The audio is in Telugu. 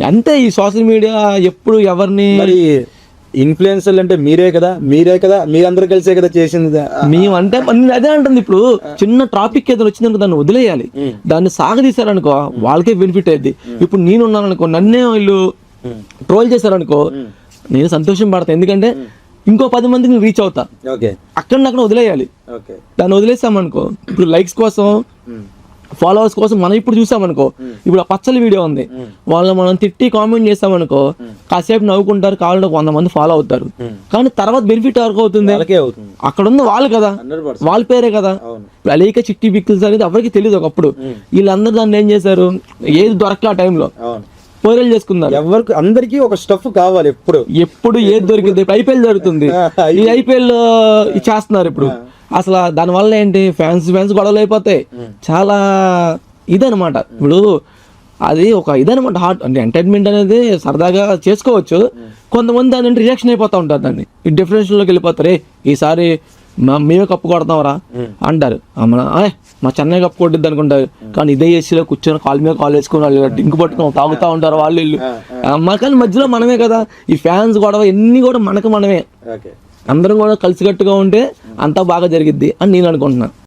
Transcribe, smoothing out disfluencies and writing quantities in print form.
అంతే ఈ సోషల్ మీడియా ఎప్పుడు ఎవరిని ఇన్ఫ్లుయెన్సర్లు అంటే మీరే కదా మీరందరూ కలిసే కదా చేసింది. మేమంటే అదే అంటుంది. ఇప్పుడు చిన్న టాపిక్ ఏదో వచ్చిందనుకో దాన్ని వదిలేయాలి, దాన్ని సాగదీశారనుకో వాళ్ళకే బెనిఫిట్ అయ్యింది. ఇప్పుడు నేను ఉన్నాను అనుకో, నన్నే వీళ్ళు ట్రోల్ చేశారనుకో నేను సంతోషం పడతా, ఎందుకంటే ఇంకో 10 మందికి రీచ్ అవుతా. అక్కడ వదిలేయాలి. దాన్ని వదిలేసామనుకో ఇప్పుడు లైక్స్ కోసం ఫాలోవర్స్ కోసం మనం ఇప్పుడు చూసామనుకో, ఇప్పుడు ఆ పచ్చల వీడియో ఉంది, వాళ్ళు మనం తిట్టి కామెంట్ చేస్తామనుకో కాసేపు నవ్వుకుంటారు, కావాలంటే 100 మంది ఫాలో అవుతారు. కానీ తర్వాత బెనిఫిట్ ఎవరికి అవుతుంది? అక్కడ ఉంది వాళ్ళు కదా, వాళ్ళ పేరే కదా. అలీక చిట్టి బిక్కిల్స్ అనేది ఎవరికి తెలియదు ఒకప్పుడు. వీళ్ళందరూ దాన్ని ఏం చేశారు, ఏది దొరకలే ఆ టైంలో పోరేలు చేసుకున్నారు. ఎవరికి అందరికి ఒక స్టఫ్ కావాలి. ఎప్పుడు ఏది దొరికింది, ఐపీఎల్ జరుగుతుంది, ఈ ఐపీఎల్ చేస్తున్నారు ఇప్పుడు. అసలు దానివల్ల ఏంటి, ఫ్యాన్స్ గొడవలు అయిపోతాయి. చాలా ఇదనమాట. ఇప్పుడు అది ఒక ఇదనమాట, హార్ట్ అంటే ఎంటర్టైన్మెంట్ అనేది సరదాగా చేసుకోవచ్చు. కొంతమంది దాని రియాక్షన్ అయిపోతూ ఉంటారు, దాన్ని ఈ డిఫరెన్స్లోకి వెళ్ళిపోతారు. ఈసారి మేమే కప్పు కొడతాంరా అంటారు, మా చెన్నై కప్పు కొట్టిద్ది అనుకుంటారు. కానీ ఇదే ఏసీలో కూర్చొని కాలు మీద కాలు వేసుకుని వాళ్ళు డ్రింక్ పట్టుకుని తాగుతూ ఉంటారు వాళ్ళు వీళ్ళు. కానీ మధ్యలో మనమే కదా ఈ ఫ్యాన్స్ గొడవ, ఎన్ని కూడా మనమే. అందరం కూడా కలిసికట్టుగా ఉంటే అంతా బాగా జరిగిద్ది అని నేను అనుకుంటున్నాను.